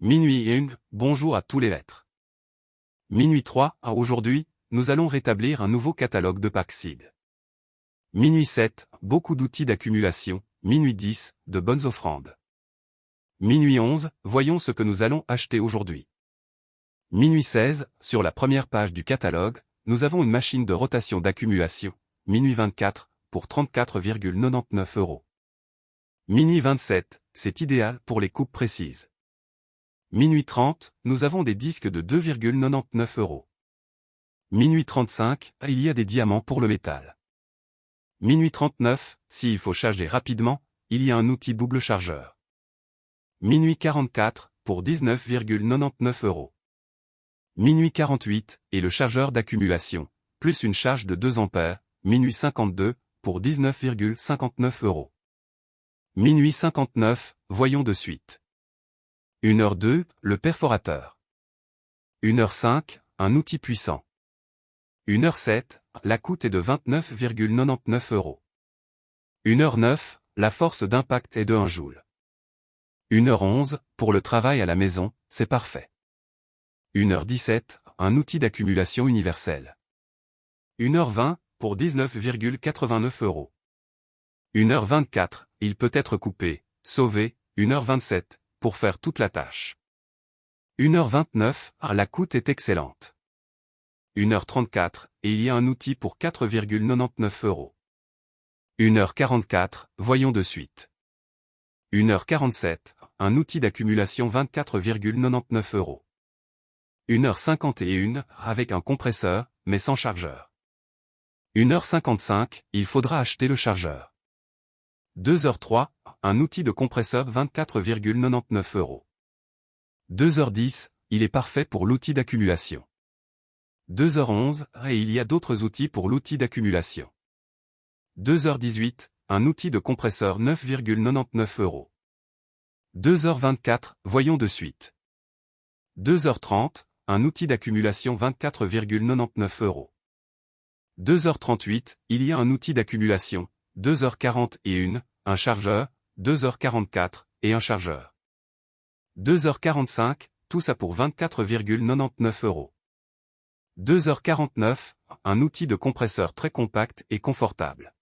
Minuit 1, bonjour à tous les lettres. Minuit 3, aujourd'hui, nous allons rétablir un nouveau catalogue de Paxseed. Minuit 7, beaucoup d'outils d'accumulation. Minuit 10, de bonnes offrandes. Minuit 11, voyons ce que nous allons acheter aujourd'hui. Minuit 16, sur la première page du catalogue, nous avons une machine de rotation d'accumulation. Minuit 24, pour 34,99 €. Minuit 27, c'est idéal pour les coupes précises. Minuit 30, nous avons des disques de 2,99 €. Minuit 35, il y a des diamants pour le métal. Minuit 39, s'il faut charger rapidement, il y a un outil double chargeur. Minuit 44, pour 19,99 €. Minuit 48, et le chargeur d'accumulation, plus une charge de 2 ampères, minuit 52, pour 19,59 €. Minuit 59, voyons de suite. 1h02, le perforateur. 1h05, un outil puissant. 1h07, la coûte est de 29,99 €. 1h09, la force d'impact est de 1 joule. 1h11, pour le travail à la maison, c'est parfait. 1h17, un outil d'accumulation universel. 1h20, pour 19,89 €. 1h24, il peut être coupé, sauvé. 1h27, pour faire toute la tâche. 1h29, la coûte est excellente. 1h34, et il y a un outil pour 4,99 €. 1h44, voyons de suite. 1h47, un outil d'accumulation 24,99 €. 1h51, avec un compresseur, mais sans chargeur. 1h55, il faudra acheter le chargeur. 2h03, un outil de compresseur 24,99 €. 2h10, il est parfait pour l'outil d'accumulation. 2h11, et il y a d'autres outils pour l'outil d'accumulation. 2h18, un outil de compresseur 9,99 €. 2h24, voyons de suite. 2h30, un outil d'accumulation 24,99 €. 2h38, il y a un outil d'accumulation. 2h41, un chargeur. 2h44, et un chargeur. 2h45, tout ça pour 24,99 €. 2h49, un outil de compresseur très compact et confortable.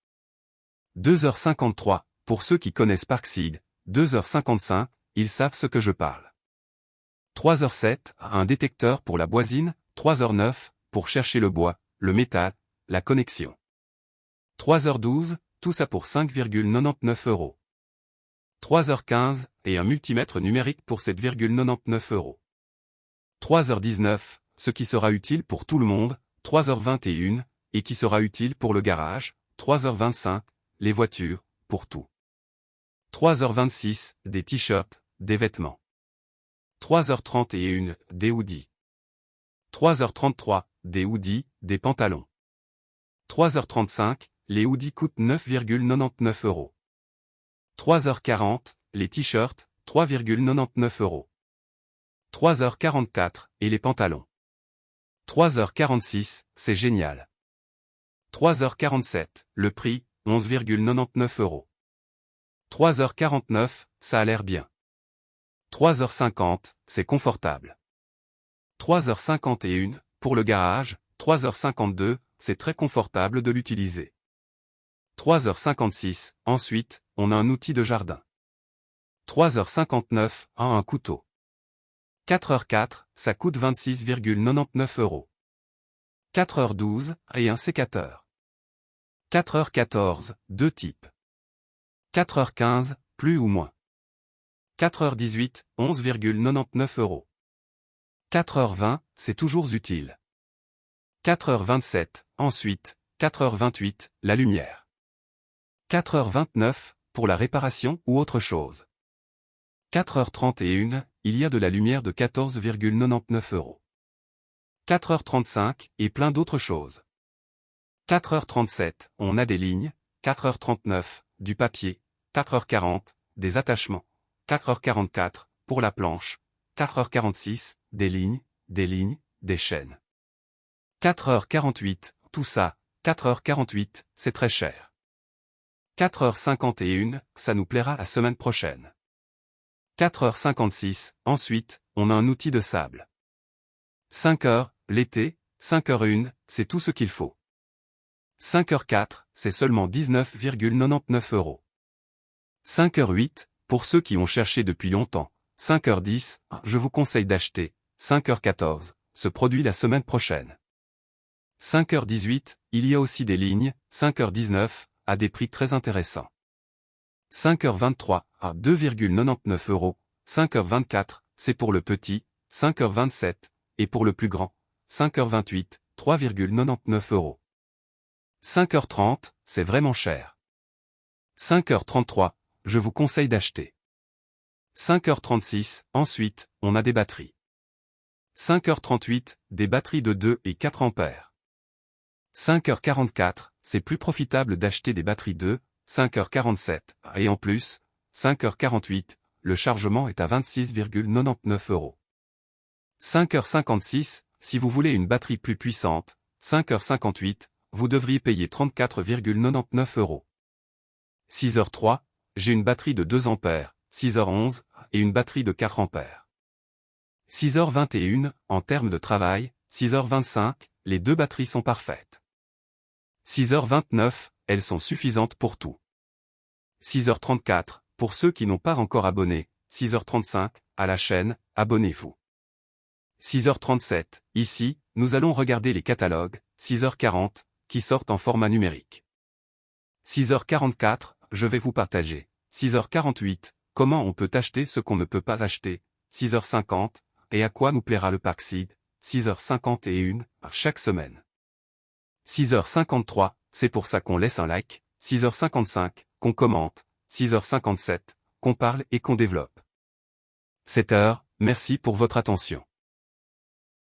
2h53, pour ceux qui connaissent Paxseed. 2h55, ils savent ce que je parle. 3h07, un détecteur pour la boisine. 3h09, pour chercher le bois, le métal, la connexion. 3h12, tout ça pour 5,99 €. 3h15, et un multimètre numérique pour 7,99 €. 3h19, ce qui sera utile pour tout le monde. 3h21, et qui sera utile pour le garage. 3h25, les voitures, pour tout. 3h26, des t-shirts, des vêtements. 3h31, des hoodies. 3h33, des hoodies, des pantalons. 3h35, les hoodies coûtent 9,99 €. 3h40, les t-shirts, 3,99 €. 3h44, et les pantalons. 3h46, c'est génial. 3h47, le prix, 11,99 €. 3h49, ça a l'air bien. 3h50, c'est confortable. 3h51, pour le garage. 3h52, c'est très confortable de l'utiliser. 3h56, ensuite, on a un outil de jardin. 3h59, un couteau. 4h04, ça coûte 26,99 €. 4h12, et un sécateur. 4h14, deux types. 4h15, plus ou moins. 4h18, 11,99 €. 4h20, c'est toujours utile. 4h27, ensuite, 4h28, la lumière. 4h29, pour la réparation ou autre chose. 4h31, il y a de la lumière de 14,99 €. 4h35, et plein d'autres choses. 4h37, on a des lignes. 4h39, du papier. 4h40, des attachements. 4h44, pour la planche. 4h46, des lignes, des chaînes. 4h48, tout ça. 4h48, c'est très cher. 4h51, ça nous plaira la semaine prochaine. 4h56, ensuite, on a un outil de sable. 5h, l'été, 5h01, c'est tout ce qu'il faut. 5h04, c'est seulement 19,99 €. 5h08, pour ceux qui ont cherché depuis longtemps. 5h10, je vous conseille d'acheter. 5h14, ce produit la semaine prochaine. 5h18, il y a aussi des lignes. 5h19, à des prix très intéressants. 5h23, à 2,99 €. 5h24, c'est pour le petit. 5h27, et pour le plus grand. 5h28, 3,99 €. 5h30, c'est vraiment cher. 5h33, je vous conseille d'acheter. 5h36, ensuite, on a des batteries. 5h38, des batteries de 2 et 4 ampères. 5h44, c'est plus profitable d'acheter des batteries 2, 5h47, et en plus, 5h48, le chargement est à 26,99 €. 5h56, si vous voulez une batterie plus puissante, 5h58, vous devriez payer 34,99 €. 6h03, j'ai une batterie de 2 ampères, 6h11, et une batterie de 4 ampères. 6h21, en termes de travail, 6h25, les deux batteries sont parfaites. 6h29, elles sont suffisantes pour tout. 6h34, pour ceux qui n'ont pas encore abonné, 6h35, à la chaîne, abonnez-vous. 6h37, ici, nous allons regarder les catalogues, 6h40, qui sortent en format numérique. 6h44, je vais vous partager. 6h48, comment on peut acheter ce qu'on ne peut pas acheter. 6h50, et à quoi nous plaira le pack SID. 6h51, chaque semaine. 6h53, c'est pour ça qu'on laisse un like. 6h55, qu'on commente. 6h57, qu'on parle et qu'on développe. 7h, merci pour votre attention.